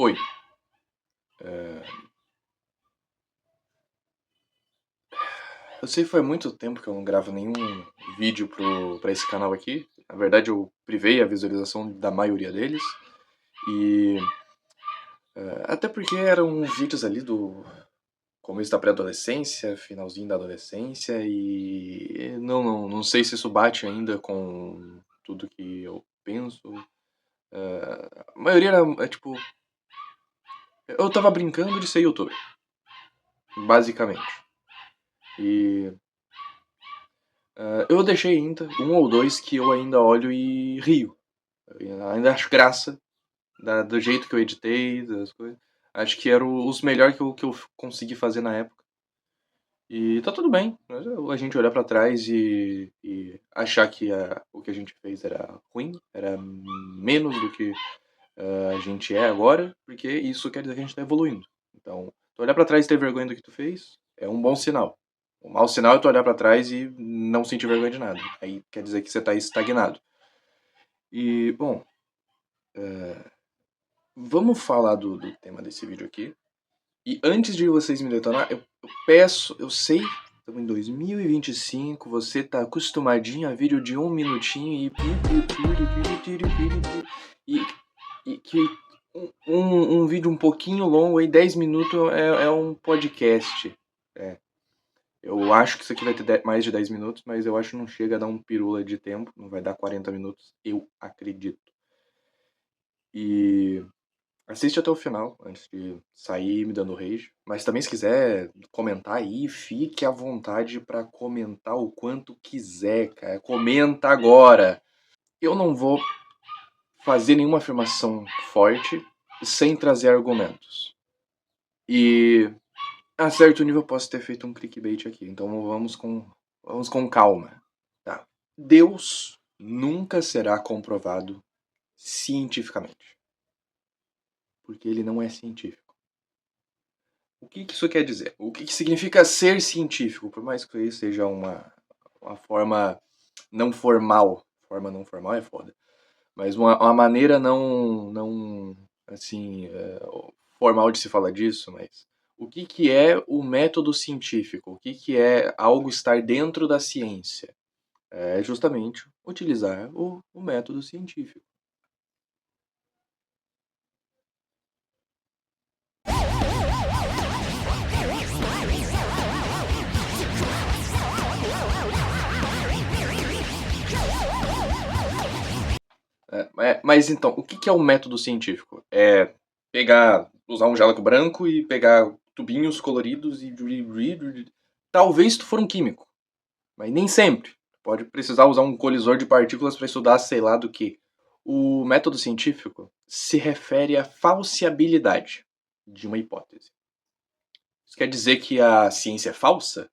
Oi. Eu sei que faz muito tempo que eu não gravo nenhum vídeo pra esse canal aqui. Na verdade, eu privei a visualização da maioria deles. E até porque eram vídeos ali do começo da pré-adolescência, finalzinho da adolescência. E não sei se isso bate ainda com tudo que eu penso. A maioria era tipo... Eu tava brincando de ser youtuber, basicamente. E eu deixei ainda um ou dois que eu ainda olho e rio. Eu ainda acho graça do jeito que eu editei, das coisas. Acho que eram os melhores que eu consegui fazer na época. E tá tudo bem. A gente olhar pra trás e achar que o que a gente fez era ruim, era menos do que a gente é agora, porque isso quer dizer que a gente tá evoluindo. Então, tu olhar pra trás e ter vergonha do que tu fez é um bom sinal. O mau sinal é tu olhar pra trás e não sentir vergonha de nada. Aí quer dizer que você tá estagnado. E, bom, vamos falar do tema desse vídeo aqui. E antes de vocês me detonar, eu peço, eu sei, estamos em 2025, você tá acostumadinho a vídeo de 1 minutinho e que um vídeo um pouquinho longo, aí 10 minutos é um podcast. É. Eu acho que isso aqui vai ter mais de 10 minutos, mas eu acho que não chega a dar um pirula de tempo, não vai dar 40 minutos, eu acredito. E assiste até o final, antes de sair me dando rage. Mas também, se quiser comentar aí, fique à vontade pra comentar o quanto quiser, cara. Comenta agora. Eu não vou fazer nenhuma afirmação forte sem trazer argumentos. E a certo nível eu posso ter feito um clickbait aqui. Então vamos com calma. Tá? Deus nunca será comprovado cientificamente. Porque ele não é científico. O que isso quer dizer? O que significa ser científico? Por mais que isso seja uma forma não formal. Forma não formal é foda. Mas uma maneira não assim, formal de se falar disso, mas... O que é o método científico? O que é algo estar dentro da ciência? É justamente utilizar o método científico. Mas então, o que é o método científico? É usar um jaleco branco e pegar tubinhos coloridos e... Talvez tu for um químico, mas nem sempre. Pode precisar usar um colisor de partículas para estudar sei lá do que. O método científico se refere à falseabilidade de uma hipótese. Isso quer dizer que a ciência é falsa?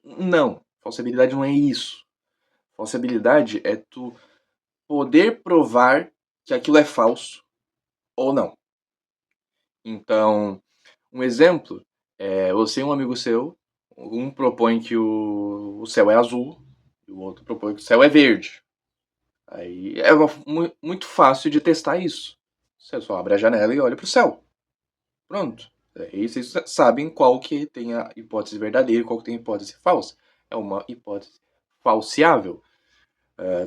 Não. Falseabilidade não é isso. Falseabilidade é tu poder provar que aquilo é falso ou não. Então, um exemplo é você e um amigo seu, um propõe que o céu é azul e o outro propõe que o céu é verde. Aí é muito fácil de testar isso. Você só abre a janela e olha para o céu. Pronto. Aí vocês sabem qual que tem a hipótese verdadeira e qual que tem a hipótese falsa. É uma hipótese falseável.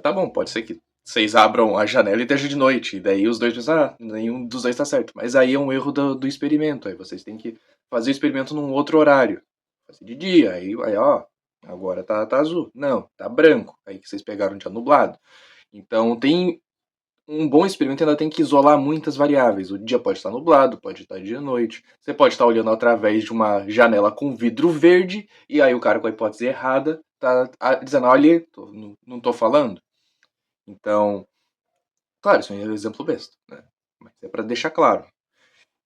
Tá bom, pode ser que vocês abram a janela e esteja de noite. E daí os dois pensam, nenhum dos dois tá certo. Mas aí é um erro do experimento. Aí vocês têm que fazer o experimento num outro horário. Fazer de dia. Aí ó, agora tá azul. Não, tá branco. Aí que vocês pegaram um dia nublado. Então tem um bom experimento ainda tem que isolar muitas variáveis. O dia pode estar nublado, pode estar dia e noite. Você pode estar olhando através de uma janela com vidro verde e aí o cara com a hipótese errada tá dizendo, olha, não tô falando. Então, claro, isso é um exemplo besta, né? Mas é para deixar claro.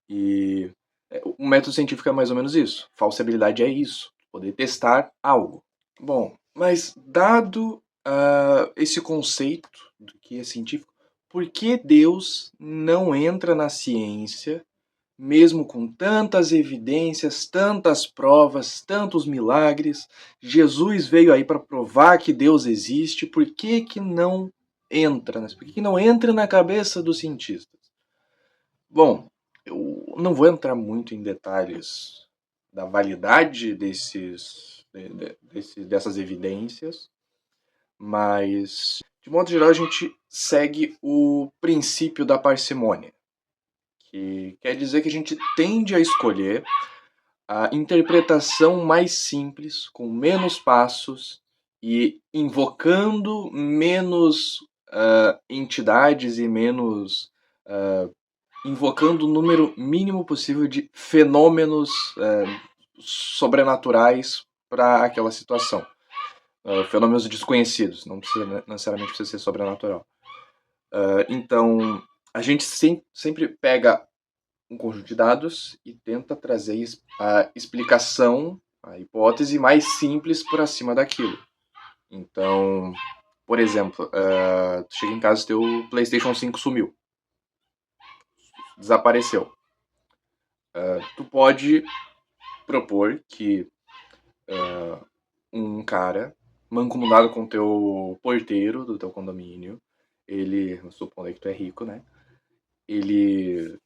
E o método científico é mais ou menos isso. Falsibilidade é isso. Poder testar algo. Bom, mas dado esse conceito do que é científico, por que Deus não entra na ciência, mesmo com tantas evidências, tantas provas, tantos milagres? Jesus veio aí para provar que Deus existe. Por que não entra? Por que não entra na cabeça dos cientistas? Bom, Eu não vou entrar muito em detalhes da validade dessas evidências, mas, de modo geral, a gente segue o princípio da parcimônia, que quer dizer que a gente tende a escolher a interpretação mais simples, com menos passos e invocando menos entidades e menos invocando o número mínimo possível de fenômenos sobrenaturais para aquela situação. Fenômenos desconhecidos, não precisa necessariamente precisa ser sobrenatural. Então, a gente sempre pega um conjunto de dados e tenta trazer a explicação, a hipótese mais simples por acima daquilo. Então, por exemplo, tu chega em casa e teu PlayStation 5 sumiu. Desapareceu. Tu pode propor que um cara mancomunado com o teu porteiro do teu condomínio, ele, supondo que tu é rico, né? Ele,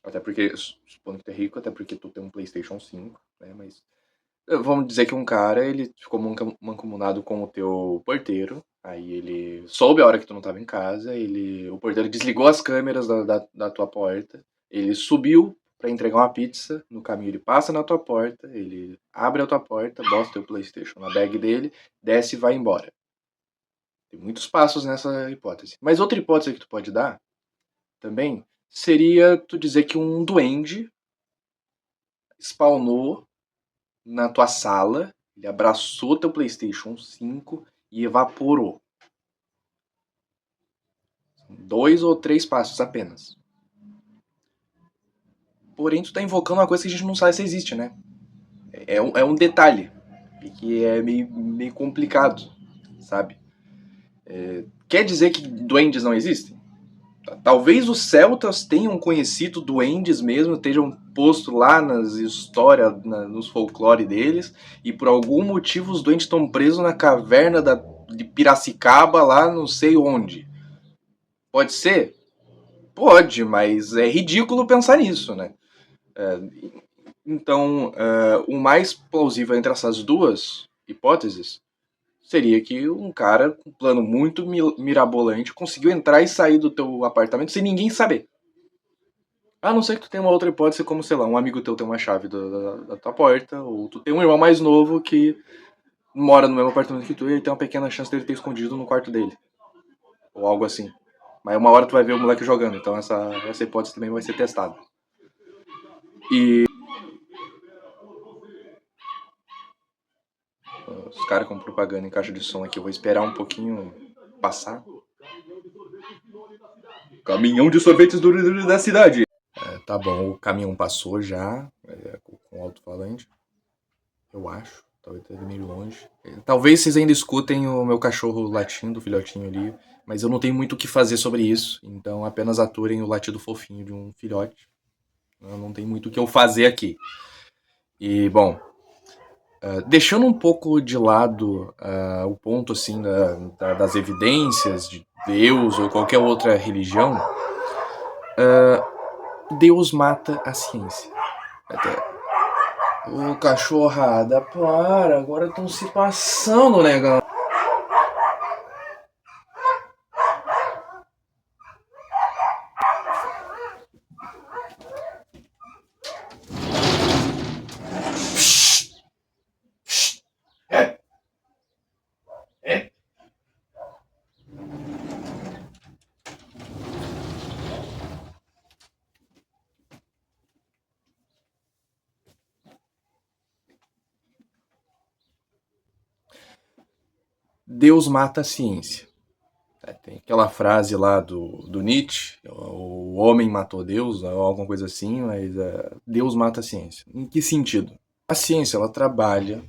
até porque, supondo que tu é rico, até porque tu tem um PlayStation 5, né? Mas vamos dizer que um cara, ele ficou mancomunado com o teu porteiro, aí ele soube a hora que tu não tava em casa, o porteiro desligou as câmeras da tua porta, ele subiu pra entregar uma pizza, no caminho ele passa na tua porta, ele abre a tua porta, bota o teu PlayStation na bag dele, desce e vai embora. Tem muitos passos nessa hipótese. Mas outra hipótese que tu pode dar, também, seria tu dizer que um duende spawnou na tua sala, ele abraçou teu PlayStation 5 e evaporou. 2 ou 3 passos apenas. Porém, tu tá invocando uma coisa que a gente não sabe se existe, né? É um detalhe. E que é meio complicado, sabe? Quer dizer que duendes não existem? Talvez os celtas tenham conhecido duendes mesmo, estejam posto lá nas histórias, nos folclore deles, e por algum motivo os duendes estão presos na caverna de Piracicaba, lá não sei onde. Pode ser? Pode, mas é ridículo pensar nisso, né? Então, o mais plausível entre essas duas hipóteses seria que um cara com um plano muito mirabolante conseguiu entrar e sair do teu apartamento sem ninguém saber. A não ser que tu tenha uma outra hipótese, como, sei lá, um amigo teu tem uma chave da tua porta, ou tu tem um irmão mais novo que mora no mesmo apartamento que tu e ele tem uma pequena chance dele ter escondido no quarto dele. Ou algo assim. Mas uma hora tu vai ver o moleque jogando, então essa hipótese também vai ser testada. E os caras com propaganda em caixa de som aqui, eu vou esperar um pouquinho passar. Caminhão de sorvetes da cidade. Tá bom, o caminhão passou já, com alto-falante. Eu acho. Talvez esteja meio longe. Talvez vocês ainda escutem o meu cachorro latindo, o filhotinho ali. Mas eu não tenho muito o que fazer sobre isso. Então apenas aturem o latido fofinho de um filhote. Eu não tem muito o que eu fazer aqui. E, bom, deixando um pouco de lado o ponto assim das evidências de Deus ou qualquer outra religião, Deus mata a ciência. Ô cachorrada, para, agora estão se passando, negão. Deus mata a ciência. Tem aquela frase lá do Nietzsche, o homem matou Deus, ou alguma coisa assim, mas Deus mata a ciência. Em que sentido? A ciência ela trabalha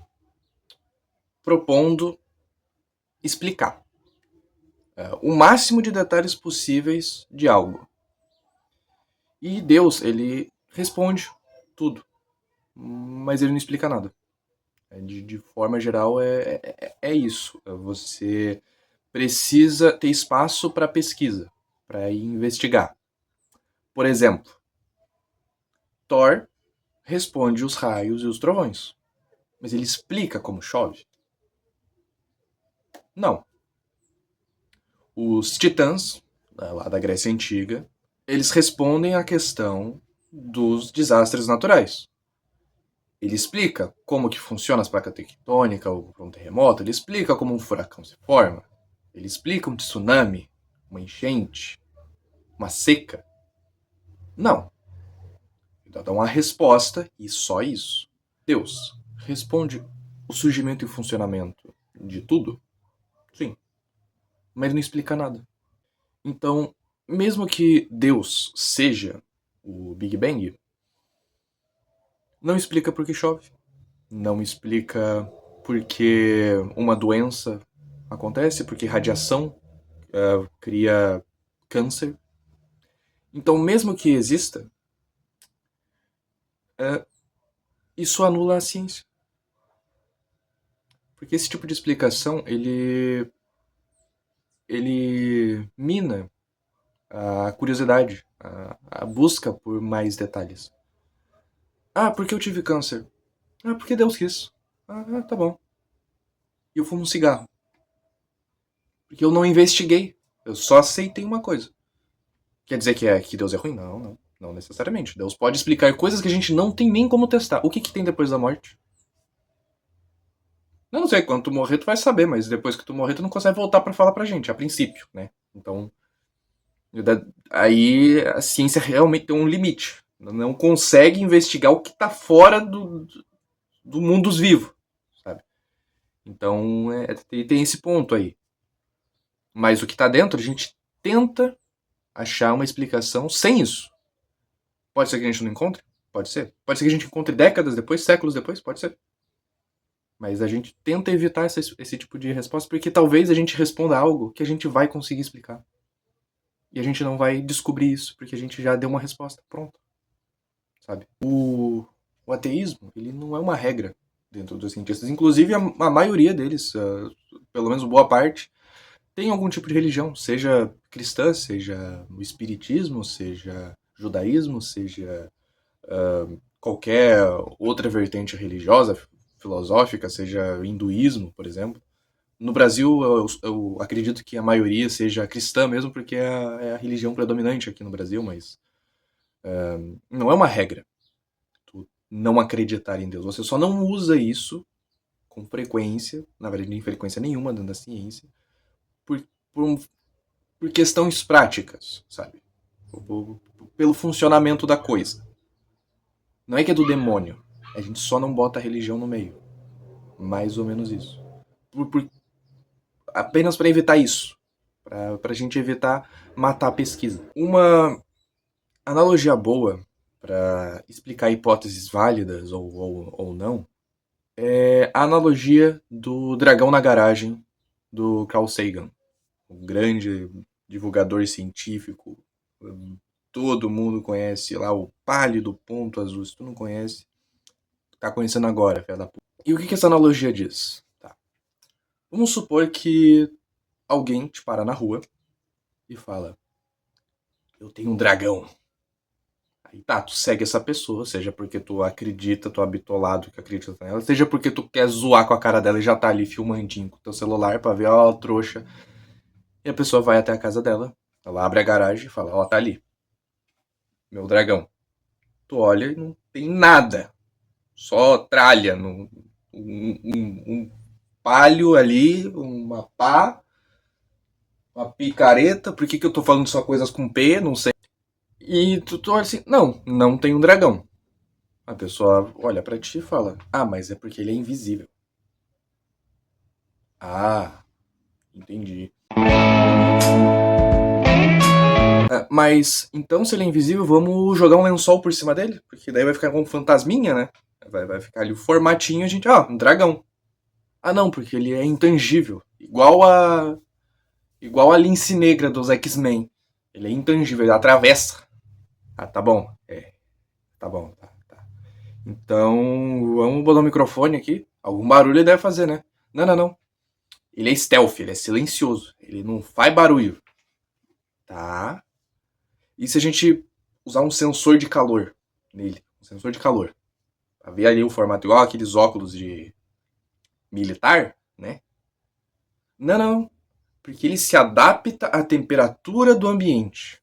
propondo explicar o máximo de detalhes possíveis de algo. E Deus, ele responde tudo, mas ele não explica nada. De forma geral, é isso. Você precisa ter espaço para pesquisa, para investigar. Por exemplo, Thor responde os raios e os trovões. Mas ele explica como chove? Não. Os titãs, lá da Grécia Antiga, eles respondem à questão dos desastres naturais. Ele explica como que funciona as placas tectônicas, um terremoto, ele explica como um furacão se forma, ele explica um tsunami, uma enchente, uma seca. Não. Ele dá uma resposta e só isso. Deus responde o surgimento e o funcionamento de tudo? Sim. Mas não explica nada. Então, mesmo que Deus seja o Big Bang, não explica por que chove. Não explica por que uma doença acontece, porque radiação cria câncer. Então, mesmo que exista, isso anula a ciência. Porque esse tipo de explicação, ele mina a curiosidade, a busca por mais detalhes. Ah, porque eu tive câncer? Ah, porque Deus quis. Ah, tá bom. E eu fumo um cigarro. Porque eu não investiguei. Eu só aceitei uma coisa. Quer dizer que Deus é ruim? Não, não. Não necessariamente. Deus pode explicar coisas que a gente não tem nem como testar. O que tem depois da morte? Eu não sei, quando tu morrer tu vai saber, mas depois que tu morrer tu não consegue voltar pra falar pra gente, a princípio, né? Então, aí a ciência realmente tem um limite. Não consegue investigar o que tá fora do mundo dos vivos, sabe? Então, tem esse ponto aí. Mas o que tá dentro, a gente tenta achar uma explicação sem isso. Pode ser que a gente não encontre? Pode ser. Pode ser que a gente encontre décadas depois, séculos depois? Pode ser. Mas a gente tenta evitar esse tipo de resposta porque talvez a gente responda algo que a gente vai conseguir explicar. E a gente não vai descobrir isso porque a gente já deu uma resposta. Pronto. Sabe? O ateísmo, ele não é uma regra dentro dos cientistas. Inclusive, a maioria deles, pelo menos boa parte, tem algum tipo de religião, seja cristã, seja o espiritismo, seja judaísmo, seja qualquer outra vertente religiosa, filosófica, seja hinduísmo, por exemplo. No Brasil, eu acredito que a maioria seja cristã mesmo, porque é a religião predominante aqui no Brasil, mas não é uma regra tu não acreditar em Deus. Você só não usa isso com frequência, na verdade nem frequência nenhuma dentro da ciência, por, por, por questões práticas, sabe? Pelo funcionamento da coisa. Não é que é do demônio. A gente só não bota a religião no meio. Mais ou menos isso. Apenas para evitar isso. Para a gente evitar matar a pesquisa. Uma analogia boa para explicar hipóteses válidas ou não é a analogia do dragão na garagem do Carl Sagan. Um grande divulgador científico. Todo mundo conhece lá o pálido ponto azul. Se tu não conhece, tá conhecendo agora, filha da puta. E o que essa analogia diz? Tá. Vamos supor que alguém te para na rua e fala: eu tenho um dragão. Aí tá, tu segue essa pessoa, seja porque tu acredita, tu é bitolado que acredita nela, seja porque tu quer zoar com a cara dela e já tá ali filmandinho com teu celular pra ver, ó, trouxa. E a pessoa vai até a casa dela, ela abre a garagem e fala: ó, tá ali, meu dragão. Tu olha e não tem nada. Só tralha, um palho ali, uma pá, uma picareta. Por que eu tô falando só coisas com P? Não sei. E tu olha assim, não tem um dragão. A pessoa olha pra ti e fala: ah, mas é porque ele é invisível. Ah, entendi. Mas então, se ele é invisível, vamos jogar um lençol por cima dele? Porque daí vai ficar com um fantasminha, né? Vai ficar ali o formatinho, a gente, um dragão. Ah, não, porque ele é intangível. Igual a lince negra dos X-Men. Ele é intangível, ele atravessa. Ah, tá bom. Tá bom, tá. Então, vamos botar o microfone aqui. Algum barulho ele deve fazer, né? Não. Ele é stealth, ele é silencioso. Ele não faz barulho. Tá. E se a gente usar um sensor de calor nele? Um sensor de calor. Pra ver ali o formato igual aqueles óculos de militar, né? Não. Porque ele se adapta à temperatura do ambiente.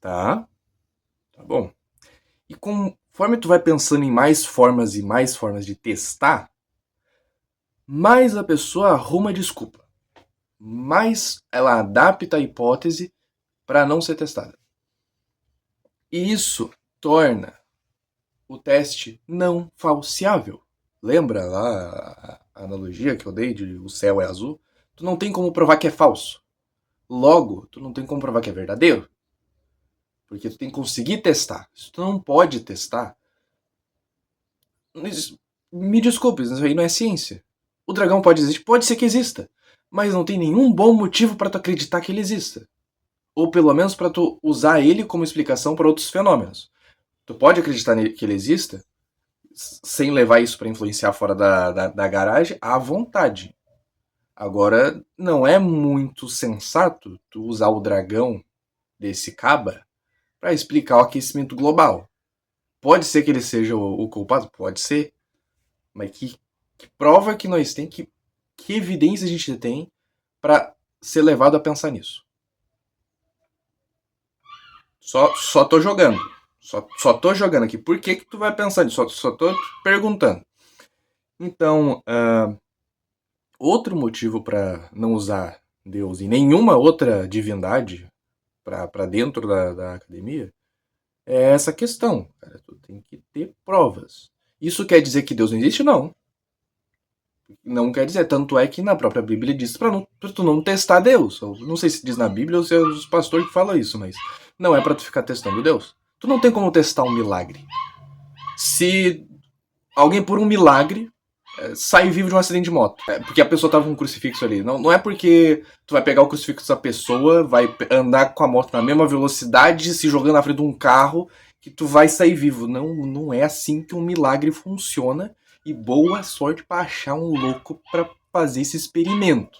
Tá? Tá bom. E conforme tu vai pensando em mais formas e mais formas de testar, mais a pessoa arruma desculpa. Mais ela adapta a hipótese para não ser testada. E isso torna o teste não falseável. Lembra lá a analogia que eu dei de o céu é azul? Tu não tem como provar que é falso. Logo, tu não tem como provar que é verdadeiro. Porque tu tem que conseguir testar. Se tu não pode testar, me desculpe, isso aí não é ciência. O dragão pode existir? Pode ser que exista. Mas não tem nenhum bom motivo para tu acreditar que ele exista. Ou pelo menos para tu usar ele como explicação para outros fenômenos. Tu pode acreditar que ele exista sem levar isso para influenciar fora da garagem à vontade. Agora, não é muito sensato tu usar o dragão desse caba para explicar o aquecimento global. Pode ser que ele seja o culpado? Pode ser. Mas que prova que nós temos, que evidência a gente tem para ser levado a pensar nisso? Só tô jogando. Só tô jogando aqui. Por que tu vai pensar nisso? Só tô perguntando. Então, outro motivo para não usar Deus e nenhuma outra divindade para dentro da academia é essa questão. Cara, tu tem que ter provas. Isso quer dizer que Deus não existe? Não. Não quer dizer. Tanto é que na própria Bíblia diz pra tu não testar Deus. Eu não sei se diz na Bíblia ou se é os pastores que falam isso, mas não é pra tu ficar testando Deus. Tu não tem como testar um milagre. Se alguém por um milagre sai vivo de um acidente de moto, porque a pessoa tava com um crucifixo ali. Não é porque tu vai pegar o crucifixo da pessoa, vai andar com a moto na mesma velocidade, se jogando na frente de um carro, que tu vai sair vivo. Não é assim que um milagre funciona. E boa sorte para achar um louco para fazer esse experimento.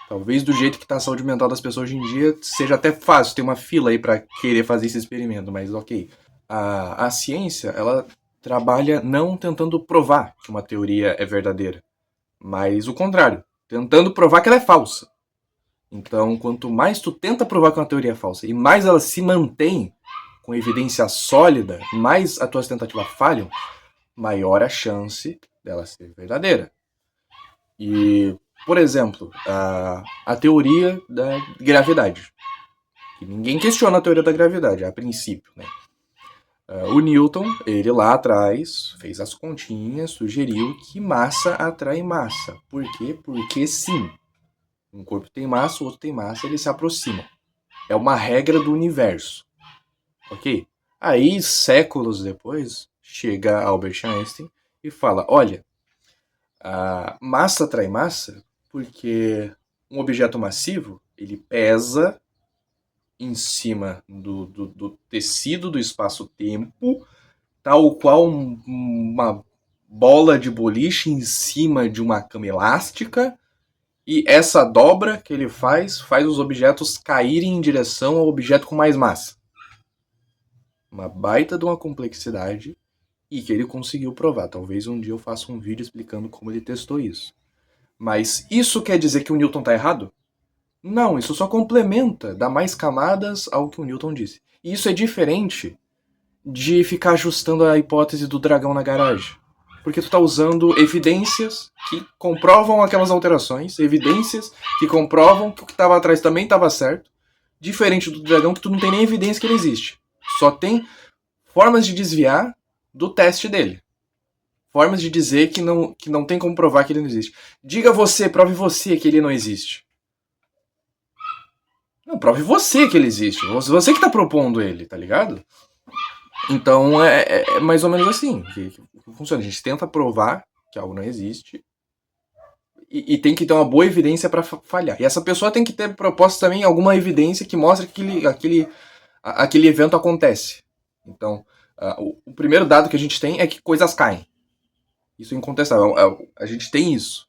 Talvez do jeito que tá a saúde mental das pessoas hoje em dia seja até fácil ter uma fila aí para querer fazer esse experimento, mas ok. A ciência, ela trabalha não tentando provar que uma teoria é verdadeira, mas o contrário, tentando provar que ela é falsa. Então, quanto mais tu tenta provar que uma teoria é falsa e mais ela se mantém com evidência sólida, mais as tuas tentativas falham, maior a chance dela ser verdadeira. E, por exemplo, a teoria da gravidade. Que ninguém questiona a teoria da gravidade, a princípio, né? O Newton, ele lá atrás, fez as continhas, sugeriu que massa atrai massa. Por quê? Porque sim. Um corpo tem massa, o outro tem massa, eles se aproximam. É uma regra do universo. Ok? Aí, séculos depois, chega Albert Einstein e fala, olha, a massa atrai massa porque um objeto massivo, ele pesa em cima do tecido do espaço-tempo, tal qual uma bola de boliche em cima de uma cama elástica, e essa dobra que ele faz os objetos caírem em direção ao objeto com mais massa. Uma baita de uma complexidade e que ele conseguiu provar. Talvez um dia eu faça um vídeo explicando como ele testou isso. Mas isso quer dizer que o Newton está errado? Não, isso só complementa, dá mais camadas ao que o Newton disse. E isso é diferente de ficar ajustando a hipótese do dragão na garagem. Porque tu está usando evidências que comprovam aquelas alterações, evidências que comprovam que o que estava atrás também estava certo, diferente do dragão que tu não tem nem evidência que ele existe. Só tem formas de desviar do teste dele. Formas de dizer que não tem como provar que ele não existe. Diga você, prove você que ele não existe. Não, prove você que ele existe. Você que tá propondo ele, tá ligado? Então é mais ou menos assim que funciona. A gente tenta provar que algo não existe e tem que ter uma boa evidência para falhar. E essa pessoa tem que ter proposto também alguma evidência que mostre que aquele evento acontece. Então, o primeiro dado que a gente tem é que coisas caem. Isso é incontestável. A gente tem isso.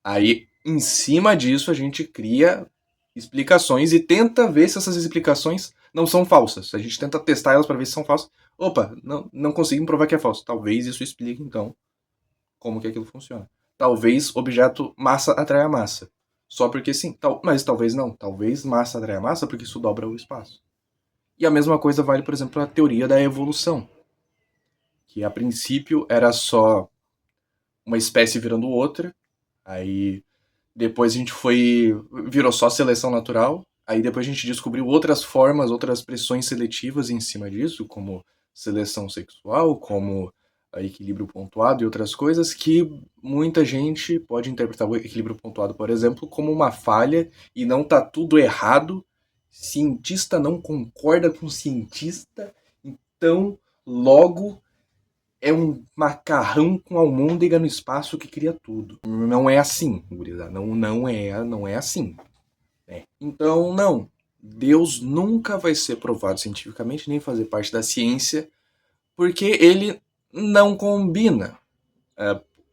Aí, em cima disso, a gente cria explicações e tenta ver se essas explicações não são falsas. A gente tenta testar elas para ver se são falsas. Opa, não conseguimos provar que é falso. Talvez isso explique, então, como que aquilo funciona. Talvez objeto massa atraia massa. Só porque sim. Mas talvez não. Talvez massa atraia massa porque isso dobra o espaço. E a mesma coisa vale, por exemplo, a teoria da evolução. Que a princípio era só uma espécie virando outra. Aí depois a gente virou só seleção natural. Aí depois a gente descobriu outras formas, outras pressões seletivas em cima disso, como seleção sexual, como equilíbrio pontuado e outras coisas, que muita gente pode interpretar o equilíbrio pontuado, por exemplo, como uma falha e não tá tudo errado. Cientista não concorda com cientista, então logo é um macarrão com almôndega no espaço que cria tudo. Não é assim, gurizada. Não é assim. Então, não. Deus nunca vai ser provado cientificamente, nem fazer parte da ciência, porque ele não combina.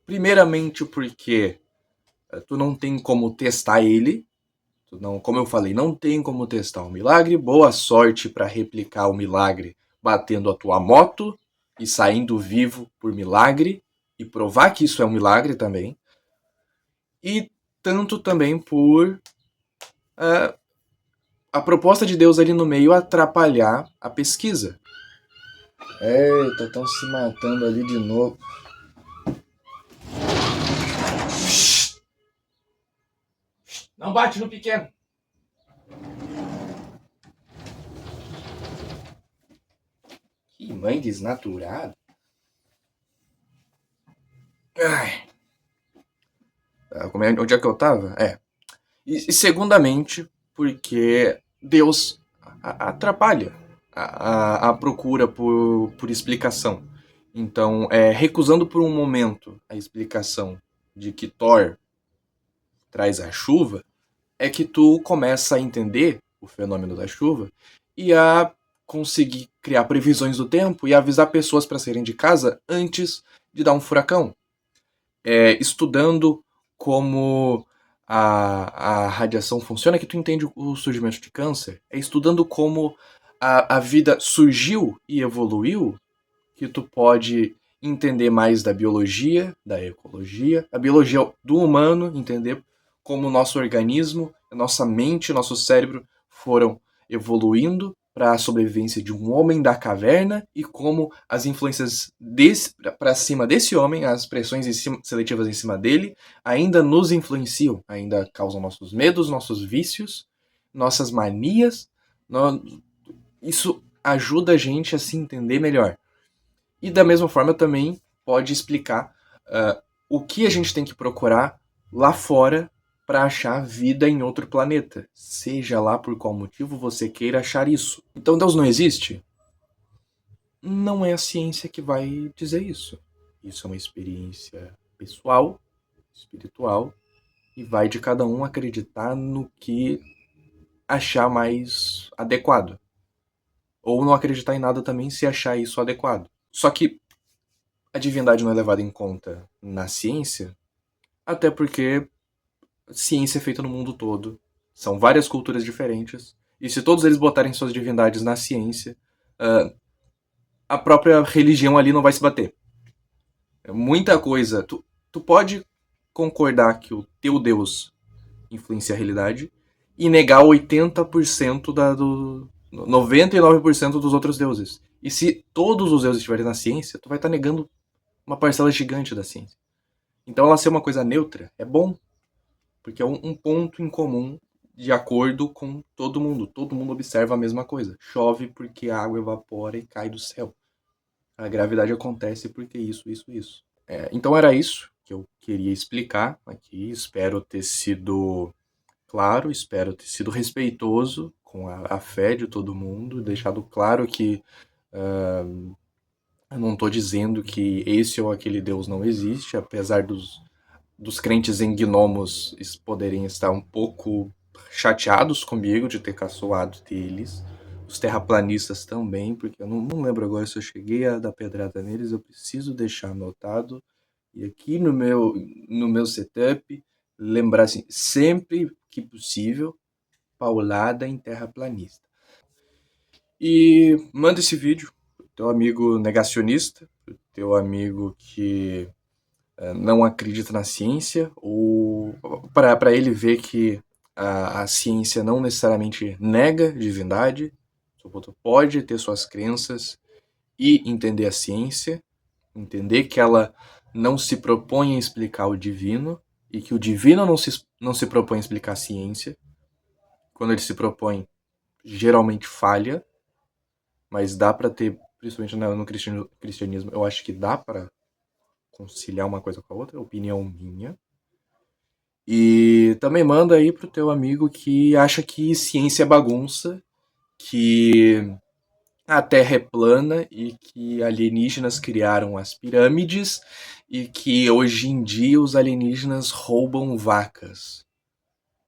Primeiramente porque tu não tem como testar ele. Como eu falei, não tem como testar um milagre. Boa sorte para replicar o milagre batendo a tua moto e saindo vivo por milagre e provar que isso é um milagre também. E tanto também por a proposta de Deus ali no meio atrapalhar a pesquisa. Eita, estão se matando ali de novo. Não bate no pequeno. Que mãe desnaturada. Ai. Onde é que eu tava? E segundamente, porque Deus atrapalha a procura por explicação. Então, recusando por um momento a explicação de que Thor traz a chuva, é que tu começa a entender o fenômeno da chuva e a conseguir criar previsões do tempo e avisar pessoas para saírem de casa antes de dar um furacão. Estudando como a radiação funciona, que tu entende o surgimento de câncer. Estudando como a vida surgiu e evoluiu, que tu pode entender mais da biologia, da ecologia, a biologia do humano, entender como o nosso organismo, a nossa mente, nosso cérebro foram evoluindo para a sobrevivência de um homem da caverna e como as influências para cima desse homem, as pressões seletivas em cima dele, ainda nos influenciam, ainda causam nossos medos, nossos vícios, nossas manias. Isso ajuda a gente a se entender melhor. E da mesma forma também pode explicar o que a gente tem que procurar lá fora para achar vida em outro planeta. Seja lá por qual motivo você queira achar isso. Então Deus não existe? Não é a ciência que vai dizer isso. Isso é uma experiência pessoal, espiritual, e vai de cada um acreditar no que achar mais adequado. Ou não acreditar em nada também se achar isso adequado. Só que a divindade não é levada em conta na ciência, até porque ciência é feita no mundo todo. São várias culturas diferentes. E se todos eles botarem suas divindades na ciência, a própria religião ali não vai se bater. É muita coisa. Tu pode concordar que o teu Deus influencia a realidade e negar 80% 99% dos outros deuses. E se todos os deuses estiverem na ciência, tu vai estar negando uma parcela gigante da ciência. Então ela ser uma coisa neutra é bom, porque é um ponto em comum de acordo com todo mundo. Todo mundo observa a mesma coisa. Chove porque a água evapora e cai do céu. A gravidade acontece porque isso. Então era isso que eu queria explicar aqui. Espero ter sido claro, espero ter sido respeitoso com a fé de todo mundo, deixado claro que eu não estou dizendo que esse ou aquele Deus não existe, apesar dos crentes em gnomos poderem estar um pouco chateados comigo de ter caçoado deles. Os terraplanistas também, porque eu não lembro agora se eu cheguei a dar pedrada neles, eu preciso deixar anotado. E aqui no meu setup, lembrar assim, sempre que possível, paulada em terraplanista. E manda esse vídeo pro teu amigo negacionista, pro teu amigo que não acredita na ciência, ou para ele ver que a ciência não necessariamente nega divindade. Tu pode ter suas crenças e entender a ciência, entender que ela não se propõe a explicar o divino e que o divino não se propõe a explicar a ciência. Quando ele se propõe, geralmente falha, mas dá para ter, principalmente no cristianismo, eu acho que dá para conciliar uma coisa com a outra, opinião minha. E também manda aí pro teu amigo que acha que ciência é bagunça, que a Terra é plana e que alienígenas criaram as pirâmides e que hoje em dia os alienígenas roubam vacas.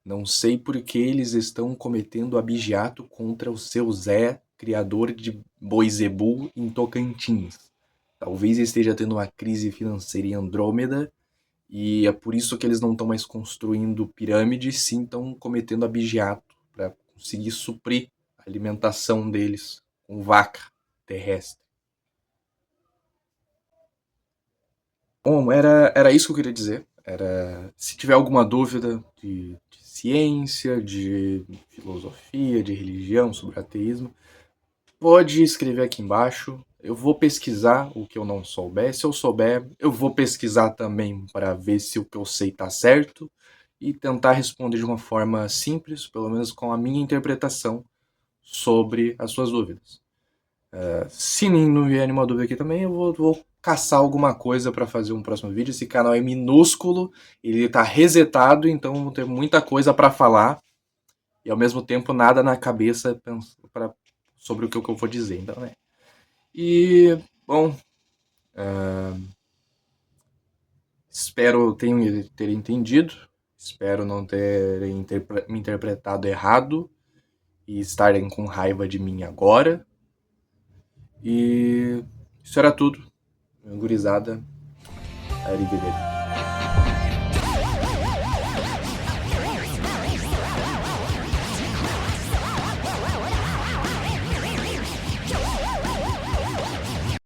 Não sei por que eles estão cometendo abigeato contra o seu Zé, criador de Boizebu em Tocantins. Talvez esteja tendo uma crise financeira em Andrômeda e é por isso que eles não estão mais construindo pirâmides, sim estão cometendo abigeato para conseguir suprir a alimentação deles com vaca terrestre. Bom, era isso que eu queria dizer. Se tiver alguma dúvida de ciência, de filosofia, de religião, sobre ateísmo, pode escrever aqui embaixo. Eu vou pesquisar o que eu não souber. Se eu souber, eu vou pesquisar também para ver se o que eu sei está certo e tentar responder de uma forma simples, pelo menos com a minha interpretação sobre as suas dúvidas. Se não vier nenhuma dúvida aqui também, eu vou caçar alguma coisa para fazer um próximo vídeo. Esse canal é minúsculo, ele tá resetado, então vou ter muita coisa para falar e ao mesmo tempo nada na cabeça sobre o que eu vou dizer. Então, né? E, bom, espero ter entendido, espero não ter me interpretado errado e estarem com raiva de mim agora. E isso era tudo. Gurizada, arrivederci.